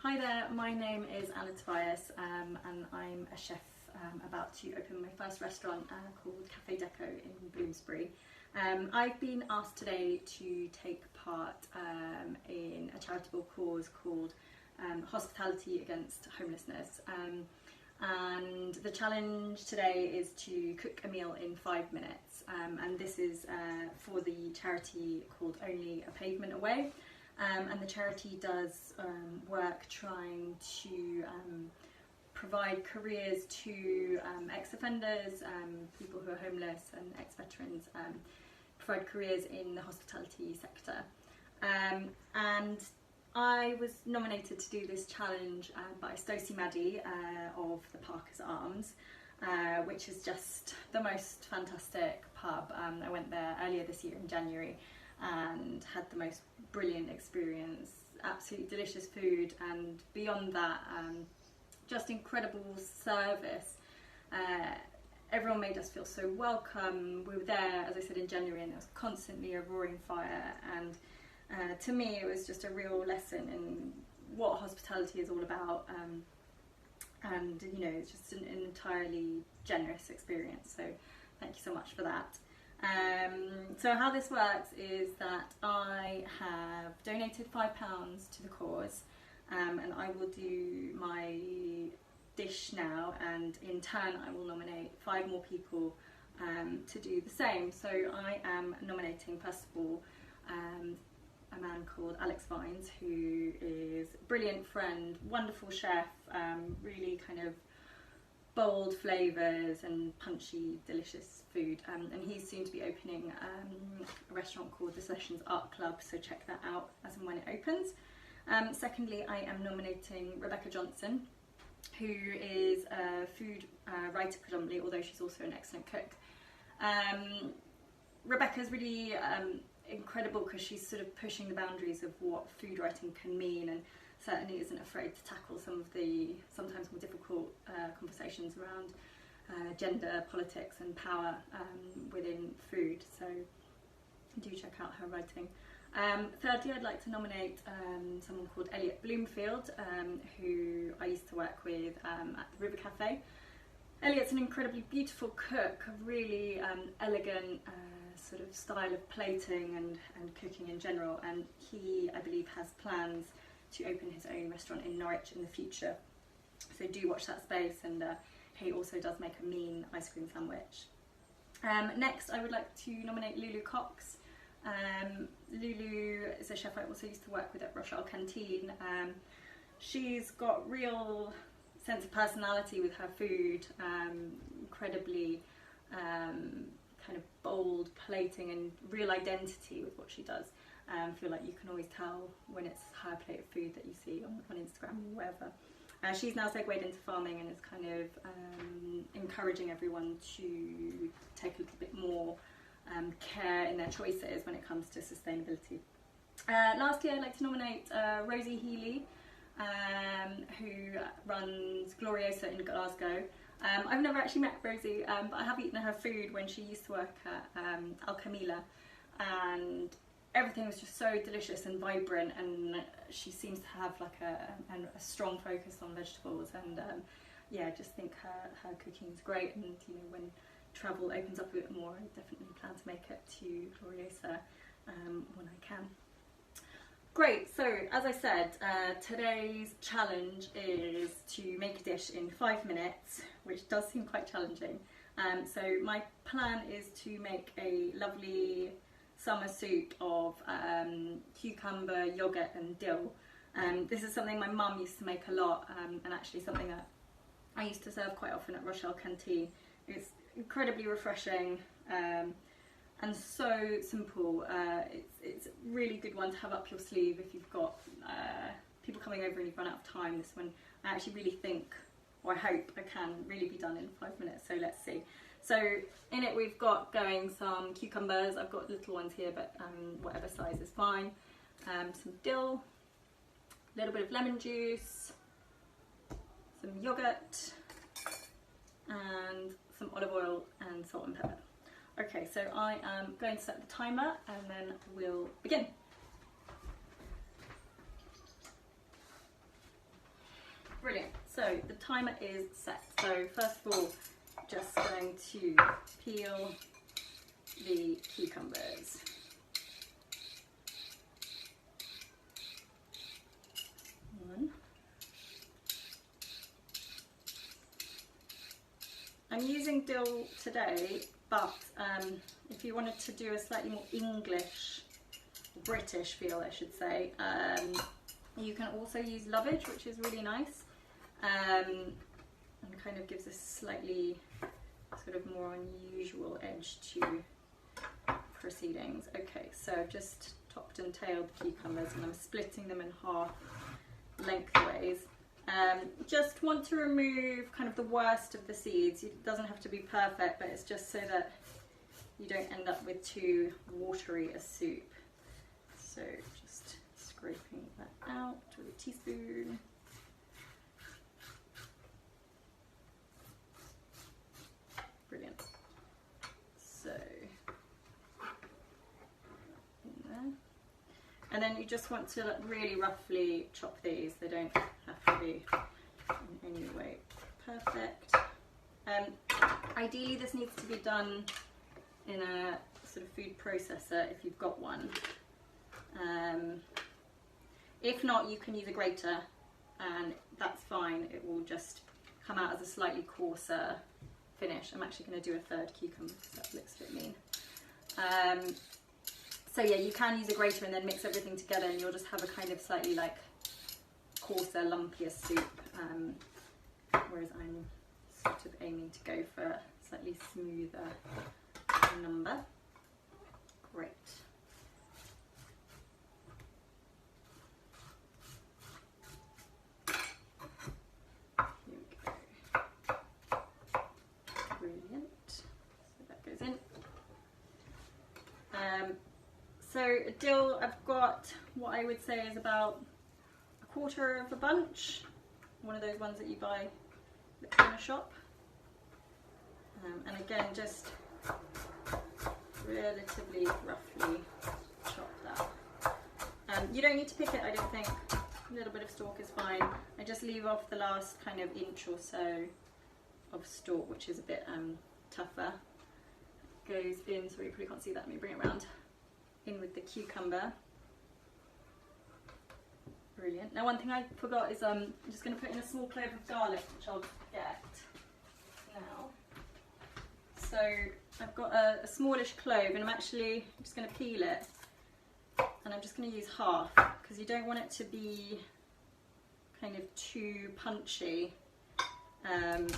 Hi there, my name is Tobias and I'm a chef about to open my first restaurant called Cafe Deco in Bloomsbury. I've been asked today to take part in a charitable cause called Hospitality Against Homelessness, and the challenge today is to cook a meal in 5 minutes, and this is for the charity called Only a Pavement Away. And the charity does work trying to provide careers to ex-offenders, people who are homeless and ex-veterans, provide careers in the hospitality sector. And I was nominated to do this challenge by Stacey Maddie of the Parker's Arms, which is just the most fantastic pub. I went there earlier this year in January and had the most brilliant experience, absolutely delicious food, and beyond that, just incredible service. Everyone made us feel so welcome. We were there, as I said, in January, and there was constantly a roaring fire, and to me it was just a real lesson in what hospitality is all about, and you know, it's just an entirely generous experience, so thank you so much for that. So how this works is that I have donated £5 to the cause, and I will do my dish now, and in turn I will nominate 5 more people to do the same. So I am nominating, first of all, a man called Alex Vines, who is a brilliant friend, wonderful chef, really kind of bold flavours and punchy, delicious food, and he's soon to be opening a restaurant called the Sessions Art Club, so check that out as and when it opens. Secondly, I am nominating Rebecca Johnson, who is a food writer predominantly, although she's also an excellent cook. Rebecca's really incredible because she's sort of pushing the boundaries of what food writing can mean, and certainly isn't afraid to tackle some of the sometimes more difficult conversations around gender, politics and power within food, so do check out her writing. Thirdly, I'd like to nominate someone called Elliot Bloomfield, who I used to work with at the River Cafe. Elliot's an incredibly beautiful cook, a really elegant sort of style of plating and cooking in general, and he, I believe, has plans to open his own restaurant in Norwich in the future, so do watch that space, and he also does make a mean ice cream sandwich. Next, I would like to nominate Lulu Cox. Lulu is a chef I also used to work with at Rochelle Canteen. She's got real sense of personality with her food, incredibly kind of bold plating and real identity with what she does. I feel like you can always tell when it's her plate of food that you see on Instagram or wherever. She's now segued into farming and is kind of encouraging everyone to take a little bit more care in their choices when it comes to sustainability. Lastly, I'd like to nominate Rosie Healey, who runs Gloriosa in Glasgow. I've never actually met Rosie, but I have eaten her food when she used to work at Al Camila, and everything was just so delicious and vibrant, and she seems to have like a strong focus on vegetables, and yeah, I just think her cooking is great, and you know, when travel opens up a bit more, I definitely plan to make it to Gloriosa when I can. Great, so as I said, today's challenge is to make a dish in 5 minutes, which does seem quite challenging. So my plan is to make a lovely summer soup of cucumber, yoghurt and dill. This is something my mum used to make a lot, and actually something that I used to serve quite often at Rochelle Canteen. It's incredibly refreshing and so simple. It's a really good one to have up your sleeve if you've got people coming over and you've run out of time. This one I actually really think, or I hope I can really be done in 5 minutes, so let's see. So in it we've got going some cucumbers. I've got little ones here, but whatever size is fine. Some dill, a little bit of lemon juice, some yoghurt, and some olive oil and salt and pepper. Okay, so I am going to set the timer and then we'll begin. Brilliant. So the timer is set. So first of all, just going to peel the cucumbers. One. I'm using dill today, but if you wanted to do a slightly more English, British feel, I should say, you can also use lovage, which is really nice, and kind of gives a slightly sort of more unusual edge to proceedings. Okay, so I've just topped and tailed the cucumbers and I'm splitting them in half lengthways. Just want to remove kind of the worst of the seeds. It doesn't have to be perfect, but it's just so that you don't end up with too watery a soup. So just scraping that out with a teaspoon. Brilliant. So, in there. And then you just want to really roughly chop these. They don't have to be in any way perfect. Ideally this needs to be done in a sort of food processor if you've got one. If not, you can use a grater and that's fine. It will just come out as a slightly coarser finish. I'm actually going to do a third cucumber because that looks a bit mean. So yeah, you can use a grater and then mix everything together and you'll just have a kind of slightly like coarser, lumpier soup. Whereas I'm sort of aiming to go for a slightly smoother number. Great. Here we go. Brilliant. So that goes in. So dill, I've got what I would say is about a quarter of a bunch. One of those ones that you buy in a shop. And again, just relatively roughly chop that. You don't need to pick it, I don't think. A little bit of stalk is fine. I just leave off the last kind of inch or so of stalk, which is a bit tougher. Goes in, sorry, you probably can't see that, let me bring it around. In with the cucumber. Brilliant. Now one thing I forgot is I'm just going to put in a small clove of garlic, which I'll get now. So I've got a smallish clove and I'm actually just going to peel it and I'm just going to use half because you don't want it to be kind of too punchy. You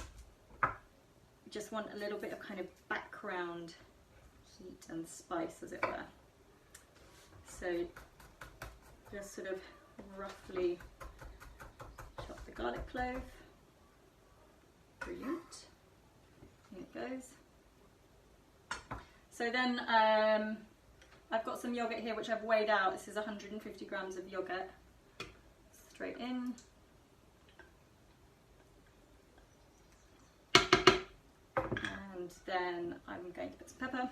just want a little bit of kind of background heat and spice, as it were. So just sort of roughly chop the garlic clove. Brilliant. In it goes. So then I've got some yogurt here which I've weighed out. This is 150 grams of yogurt. Straight in. And then I'm going to put some pepper.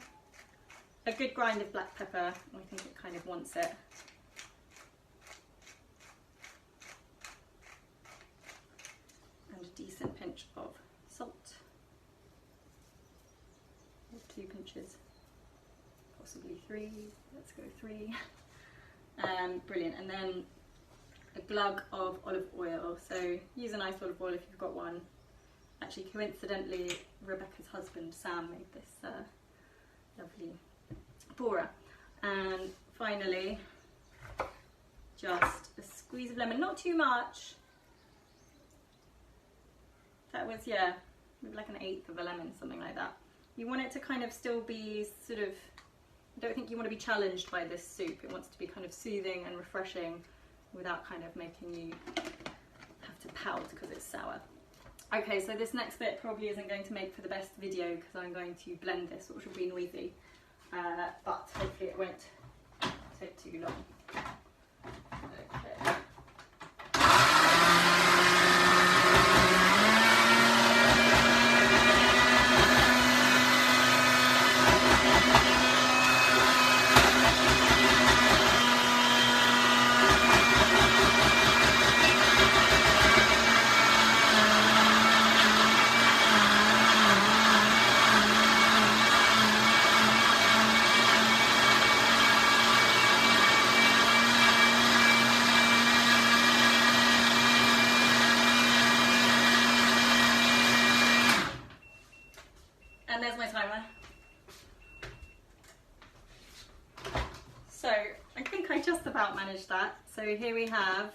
A good grind of black pepper. I think it kind of wants it. And a decent pinch of salt. Or 2 pinches. Possibly 3. Let's go 3. Brilliant. And then a glug of olive oil. So use a nice olive oil if you've got one. Actually, coincidentally, Rebecca's husband Sam made this lovely bora. And finally, just a squeeze of lemon, not too much. That was, yeah, maybe like 1/8 of a lemon, something like that. You want it to kind of still be sort of, I don't think you want to be challenged by this soup. It wants to be kind of soothing and refreshing without kind of making you have to pout because it's sour. Okay, so this next bit probably isn't going to make for the best video because I'm going to blend this, which will be noisy, but hopefully it won't take too long. Okay. manage that. So here we have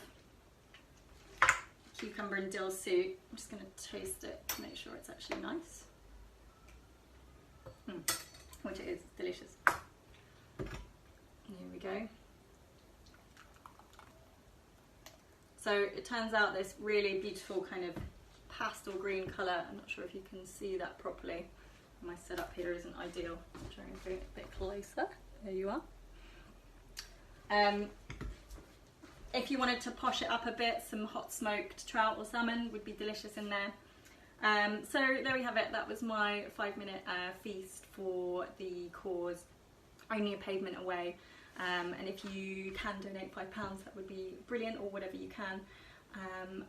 cucumber and dill soup. I'm just going to taste it to make sure it's actually nice. Which it is, delicious. Here we go. So it turns out this really beautiful kind of pastel green colour. I'm not sure if you can see that properly. My setup here isn't ideal. I'll try and bring it a bit closer. There you are. If you wanted to posh it up a bit, some hot smoked trout or salmon would be delicious in there. So there we have it. That was my 5-minute feast for the cause, only a pavement away. And if you can donate £5, that would be brilliant, or whatever you can.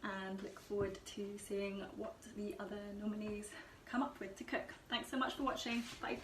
And look forward to seeing what the other nominees come up with to cook. Thanks so much for watching. Bye.